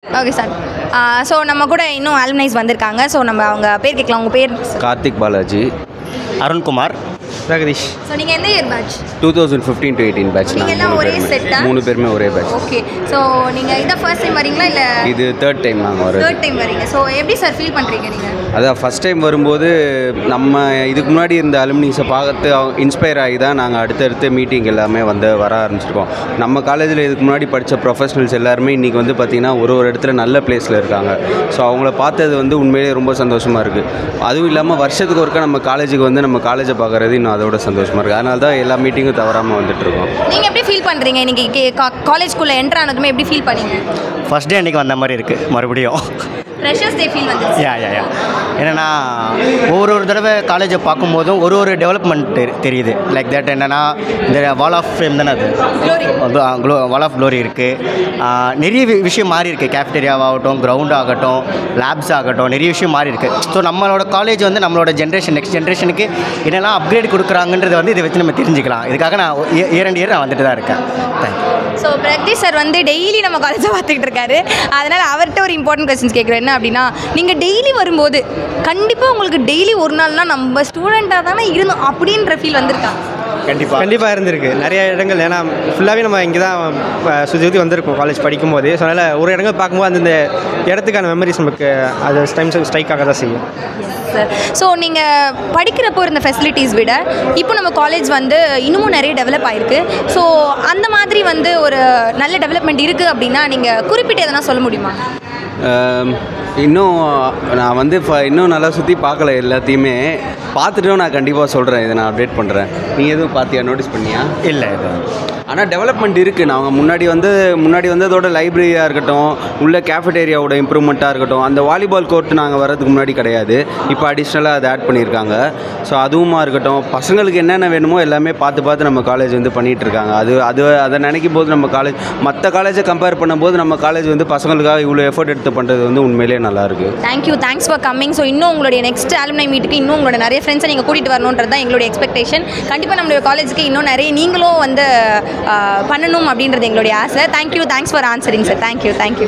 Okay sir. So நம்ம கூட இன்னும் அலுமினைஸ் வந்திருக்காங்க. ஸோ நம்ம அவங்க பேர் கேட்கலாம். உங்கள் பேர்? கார்த்திக் பாலாஜி. அருண்குமார். பிரகதீஷ். ஸோ நீங்கள் எந்த இயர் பேட்ச்? 2015 to 18 batch. நீங்கள் எல்லாம் ஒரே செட்டா? 3 பேருமே ஒரே பேட்ச். ஓகே. ஸோ நீங்கள் இதான் ஃபர்ஸ்ட் டைம் வரீங்களா இல்லை இது தேர்ட் டைம் நாங்கள் வரோம். தேர்ட் டைம் வரீங்க. ஸோ எப்படி சார் ஃபீல் பண்ணுறீங்க நீங்கள்? அதான் ஃபஸ்ட் டைம் வரும்போது நம்ம இதுக்கு முன்னாடி இருந்த அலுமினிஸை பார்த்து இன்ஸ்பயர் ஆகி தான் நாங்கள் அடுத்தடுத்து மீட்டிங் எல்லாமே வர ஆரம்பிச்சிருக்கோம். நம்ம காலேஜில் இதுக்கு முன்னாடி படித்த ப்ரொஃபஷனல்ஸ் எல்லாருமே இன்றைக்கி வந்து பார்த்திங்கன்னா ஒரு இடத்துல நல்ல பிளேஸில் இருக்காங்க. ஸோ அவங்கள பார்த்தது வந்து உண்மையிலே ரொம்ப சந்தோஷமாக இருக்குது. அதுவும் இல்லாமல் வருஷத்துக்கு ஒருக்கா நம்ம காலேஜுக்கு வந்து நம்ம காலேஜை பார்க்குறது இன்னும் அதோட சந்தோஷமாக இருக்குது. அதனால தான் எல்லா மீட்டிங்கும் தவறாமல் வந்துட்டுருக்கோம். நீங்கள் எப்படி ஃபீல் பண்ணுறீங்க? இன்றைக்கி காலேஜ்குள்ளே என்ட்ரு ஆனதுமே எப்படி ஃபீல் பண்ணீங்க? ஃபஸ்ட் டே அன்றைக்கி வந்த மாதிரி இருக்குது மறுபடியும். ஃப்ரெஷர்ஸ் டே ஃபீல் வந்துச்சு. யா என்னென்னா ஒரு தடவை காலேஜை பார்க்கும்போதும் ஒரு டெவலப்மெண்ட் தெரியுது. லைக் தட் என்னென்னா இந்த வால் ஆஃப் ஃபேம் தானே, அது வால் ஆஃப் க்ளோரி இருக்குது. நிறைய விஷயம் மாறி இருக்குது. கேஃப்டேரியாவாகட்டும், கிரவுண்ட் ஆகட்டும், லேப்ஸ் ஆகட்டும், நிறைய விஷயம் மாறி இருக்குது. ஸோ நம்மளோட காலேஜ் வந்து நம்மளோட நெக்ஸ்ட் ஜென்ரேஷனுக்கு என்னெல்லாம் அப்கிரேட் கொடுக்குறாங்கன்றதை வந்து இதை வச்சு நம்ம தெரிஞ்சுக்கலாம். இதுக்காக நான் இயர் நான் வந்துட்டு தான் இருக்கேன். தேங்க்யூ. ஸோ பிரகதீஷ் சார் வந்து டெய்லி நம்ம காலேஜை பார்த்துக்கிட்டு இருக்காரு. அதனால் அவர்கிட்ட ஒரு இம்பார்ட்டன்ட் கொஸ்டின்ஸ் கேட்குறேன். என்ன அப்படின்னா, நீங்கள் டெய்லி வரும்போது கண்டிப்பாக உங்களுக்கு டெய்லி ஒரு நாள்லாம் நம்ம ஸ்டூடெண்ட்டாக தானே இருந்தோம் அப்படின்ற ஃபீல் வந்திருக்கா? கண்டிப்பாக இருந்திருக்கு. நிறைய இடங்கள், ஏன்னா ஃபுல்லாகவே நம்ம இங்கே தான் சுற்றி வந்திருக்கோம் காலேஜ் படிக்கும்போது. ஸோ அதனால் ஒரு இடங்கள் பார்க்கும்போது அந்த இடத்துக்கான மெமரிஸ் நமக்கு அது டைம்ஸ் ஸ்ட்ரைக்காக தான் செய்யும். சார், ஸோ நீங்கள் படிக்கிறப்போ இருந்த ஃபெசிலிட்டிஸ் விட இப்போ நம்ம காலேஜ் வந்து இன்னமும் நிறைய டெவலப் ஆகிருக்கு. ஸோ அந்த மாதிரி வந்து ஒரு நல்ல டெவலப்மெண்ட் இருக்குது அப்படின்னா நீங்கள் குறிப்பிட்டு எதனா சொல்ல முடியுமா? இன்னும் நான் வந்து இன்னும் நல்லா சுற்றி பார்க்கல. எல்லாத்தையுமே பார்த்துட்டும் நான் கண்டிப்பாக சொல்கிறேன். இதை நான் அப்டேட் பண்ணுறேன். நீங்கள் எதுவும் பார்த்தியா, நோட்டீஸ் பண்ணியா? இல்லை, ஆனால் டெவலப்மெண்ட் இருக்குது. நாங்கள் முன்னாடி வந்ததோட லைப்ரரியாக இருக்கட்டும், உள்ள கேஃபடேரியாவோட இம்ப்ரூவ்மெண்ட்டாக இருக்கட்டும், அந்த வாலிபால் கோர்ட் நாங்கள் வர்றதுக்கு முன்னாடி கிடையாது. இப்போ அடிஷ்னலாக அதை ஆட் பண்ணியிருக்காங்க. ஸோ அதுவுமா இருக்கட்டும், பசங்களுக்கு என்னென்ன வேணுமோ எல்லாமே பார்த்து நம்ம காலேஜ் வந்து பண்ணிகிட்ருக்காங்க. அதை நினைக்கும் போது நம்ம காலேஜ் மற்ற காலேஜை கம்பேர் பண்ணும்போது நம்ம காலேஜ் வந்து பசங்களுக்காக இவ்வளோ எஃபர்ட் எடுத்து பண்ணுறது வந்து உண்மையிலே நல்லாயிருக்கு. Thanks for coming. ஸோ இன்னும் உங்களுடைய நெக்ஸ்ட் அலுமினை மீட்டுக்கு இன்னும் உங்களோட நிறைய ஃப்ரெண்ட்ஸை நீங்கள் கூட்டிகிட்டு வரணுன்றது தான் எங்களுடைய எக்ஸ்பெக்டேஷன். கண்டிப்பாக நம்மளுடைய காலேஜுக்கு இன்னும் நிறைய நீங்களும் வந்து பண்ணணும் அப்படின்றது எங்களுடைய ஆசை. Thanks for answering sir. Thank you.